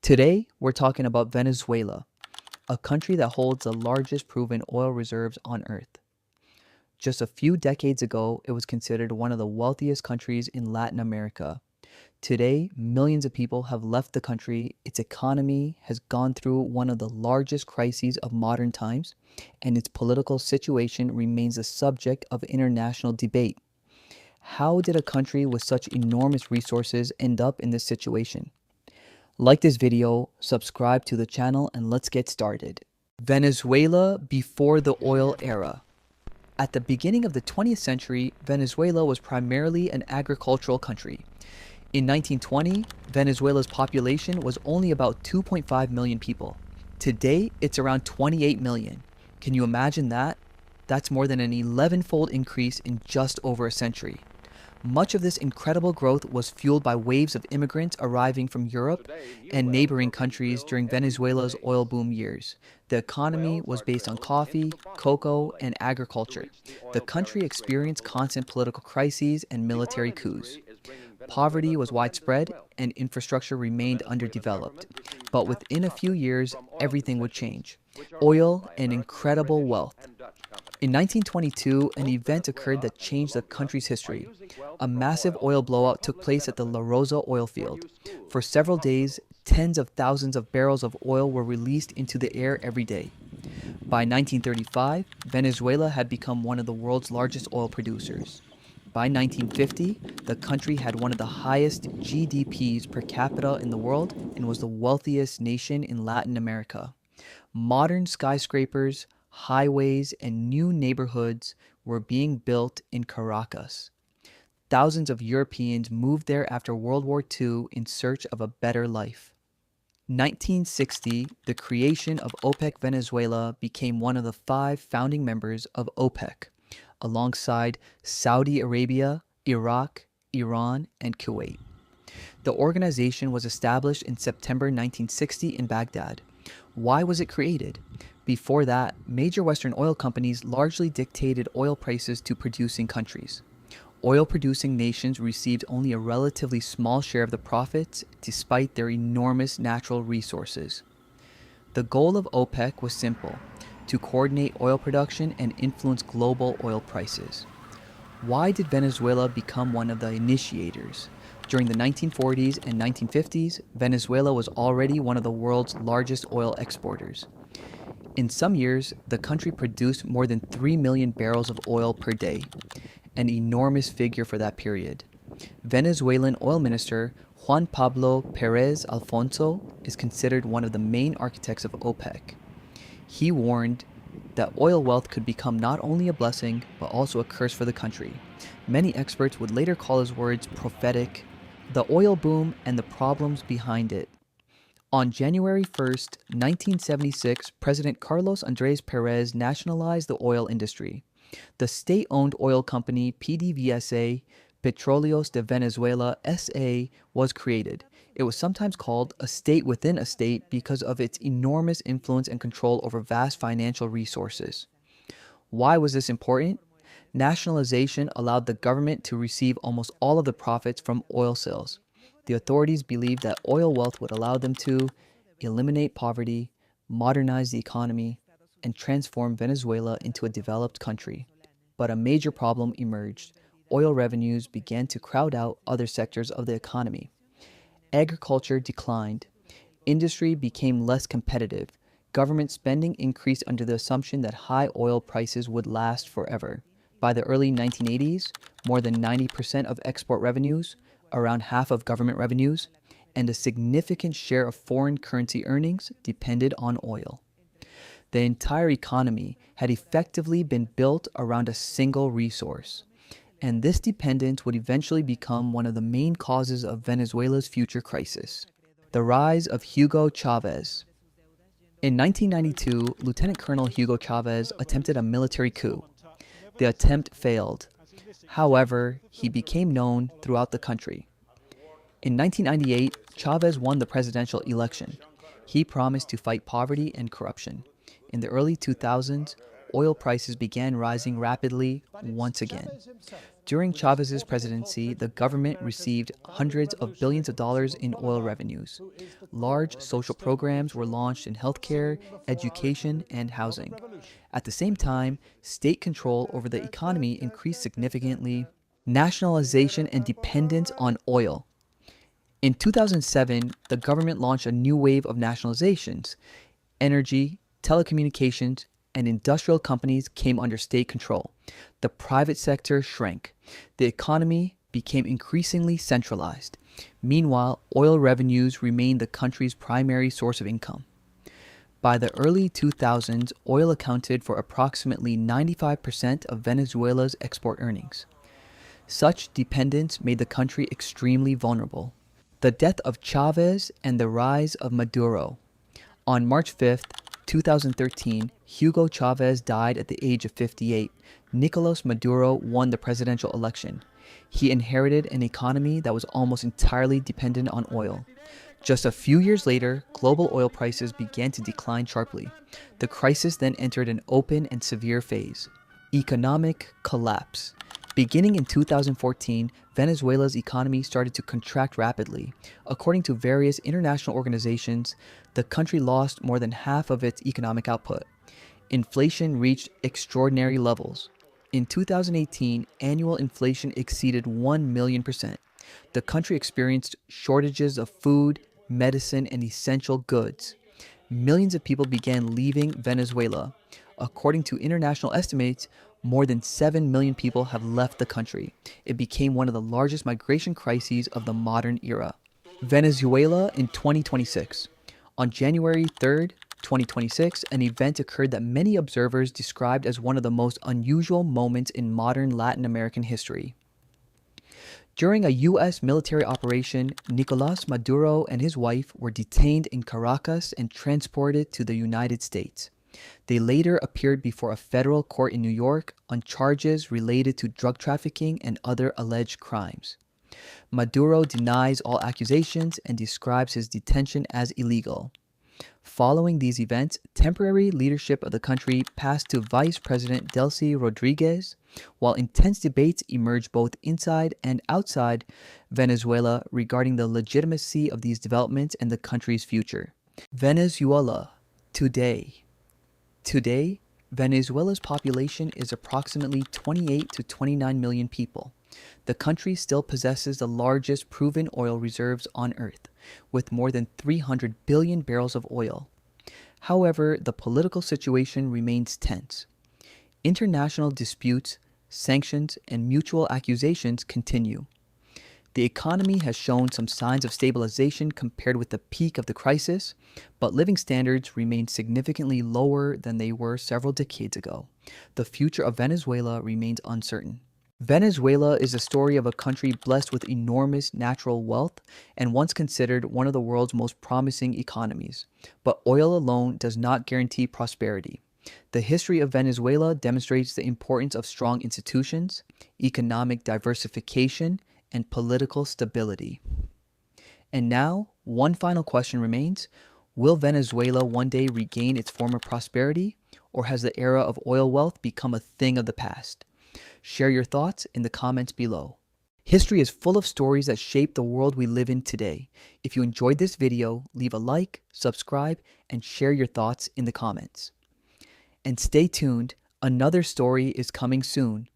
Today, we're talking about Venezuela, a country that holds the largest proven oil reserves on Earth. Just a few decades ago, it was considered one of the wealthiest countries in Latin America. Today, millions of people have left the country, its economy has gone through one of the largest crises of modern times, and its political situation remains a subject of international debate. How did a country with such enormous resources end up in this situation? Like this video, subscribe to the channel, and let's get started. Venezuela before the oil era. At the beginning of the 20th century, Venezuela was primarily an agricultural country. In 1920, Venezuela's population was only about 2.5 million people. Today, it's around 28 million. Can you imagine that? That's more than an 11-fold increase in just over a century. Much of this incredible growth was fueled by waves of immigrants arriving from Europe and neighboring countries during Venezuela's oil boom years. The economy was based on coffee, cocoa, and agriculture. The country experienced constant political crises and military coups. Poverty was widespread and infrastructure remained underdeveloped. But within a few years, everything would change. Oil and incredible wealth. In 1922, an event occurred that changed the country's history. A massive oil blowout took place at the La Rosa oil field. For several days, tens of thousands of barrels of oil were released into the air every day. By 1935, Venezuela had become one of the world's largest oil producers. By 1950, the country had one of the highest GDPs per capita in the world and was the wealthiest nation in Latin America. Modern skyscrapers, highways, and new neighborhoods were being built in Caracas. Thousands of Europeans moved there after World War II in search of a better life. 1960, the creation of OPEC Venezuela became one of the 5 founding members of OPEC, alongside Saudi Arabia, Iraq, Iran, and Kuwait. The organization was established in September 1960 in Baghdad. Why was it created? Before that, major Western oil companies largely dictated oil prices to producing countries. Oil-producing nations received only a relatively small share of the profits despite their enormous natural resources. The goal of OPEC was simple: to coordinate oil production and influence global oil prices. Why did Venezuela become one of the initiators? During the 1940s and 1950s, Venezuela was already one of the world's largest oil exporters. In some years, the country produced more than 3 million barrels of oil per day, an enormous figure for that period. Venezuelan oil minister Juan Pablo Pérez Alfonso is considered one of the main architects of OPEC. He warned that oil wealth could become not only a blessing, but also a curse for the country. Many experts would later call his words prophetic. The oil boom and the problems behind it. On January 1st, 1976, President Carlos Andrés Pérez nationalized the oil industry. The state-owned oil company PDVSA, Petróleos de Venezuela S.A., was created. It was sometimes called a state within a state because of its enormous influence and control over vast financial resources. Why was this important? Nationalization allowed the government to receive almost all of the profits from oil sales. The authorities believed that oil wealth would allow them to eliminate poverty, modernize the economy, and transform Venezuela into a developed country. But a major problem emerged. Oil revenues began to crowd out other sectors of the economy. Agriculture declined. Industry became less competitive. Government spending increased under the assumption that high oil prices would last forever. By the early 1980s, more than 90% of export revenues, around half of government revenues, and a significant share of foreign currency earnings depended on oil. The entire economy had effectively been built around a single resource, and this dependence would eventually become one of the main causes of Venezuela's future crisis. The rise of Hugo Chávez. In 1992, Lieutenant Colonel Hugo Chávez attempted a military coup. The attempt failed. However, he became known throughout the country. In 1998, Chávez won the presidential election. He promised to fight poverty and corruption. In the early 2000s, oil prices began rising rapidly once again. During Chavez's presidency, the government received hundreds of billions of dollars in oil revenues. Large social programs were launched in healthcare, education, and housing. At the same time, state control over the economy increased significantly. Nationalization and dependence on oil. In 2007, the government launched a new wave of nationalizations. Energy, telecommunications, and industrial companies came under state control. The private sector shrank. The economy became increasingly centralized. Meanwhile, oil revenues remained the country's primary source of income. By the early 2000s, oil accounted for approximately 95% of Venezuela's export earnings. Such dependence made the country extremely vulnerable. The death of Chavez and the rise of Maduro. On March 5th, 2013, Hugo Chávez died at the age of 58. Nicolás Maduro won the presidential election. He inherited an economy that was almost entirely dependent on oil. Just a few years later, global oil prices began to decline sharply. The crisis then entered an open and severe phase. Economic collapse. Beginning in 2014, Venezuela's economy started to contract rapidly. According to various international organizations, the country lost more than half of its economic output. Inflation reached extraordinary levels. In 2018, annual inflation exceeded 1 million%. The country experienced shortages of food, medicine, and essential goods. Millions of people began leaving Venezuela. According to international estimates, more than 7 million people have left the country. It became one of the largest migration crises of the modern era. Venezuela in 2026. On January 3rd, 2026, an event occurred that many observers described as one of the most unusual moments in modern Latin American history. During a U.S. military operation, Nicolás Maduro and his wife were detained in Caracas and transported to the United States. They later appeared before a federal court in New York on charges related to drug trafficking and other alleged crimes. Maduro denies all accusations and describes his detention as illegal. Following these events, temporary leadership of the country passed to Vice President Delcy Rodriguez, while intense debates emerged both inside and outside Venezuela regarding the legitimacy of these developments and the country's future. Venezuela today. Today, Venezuela's population is approximately 28 to 29 million people. The country still possesses the largest proven oil reserves on Earth, with more than 300 billion barrels of oil. However, the political situation remains tense. International disputes, sanctions, and mutual accusations continue. The economy has shown some signs of stabilization compared with the peak of the crisis, but living standards remain significantly lower than they were several decades ago. The future of Venezuela remains uncertain. Venezuela is a story of a country blessed with enormous natural wealth and once considered one of the world's most promising economies. But oil alone does not guarantee prosperity. The history of Venezuela demonstrates the importance of strong institutions, economic diversification, and political stability. And now, one final question remains. Will Venezuela one day regain its former prosperity, or has the era of oil wealth become a thing of the past? Share your thoughts in the comments below. History is full of stories that shape the world we live in today. If you enjoyed this video, leave a like, subscribe, and share your thoughts in the comments. And stay tuned, another story is coming soon.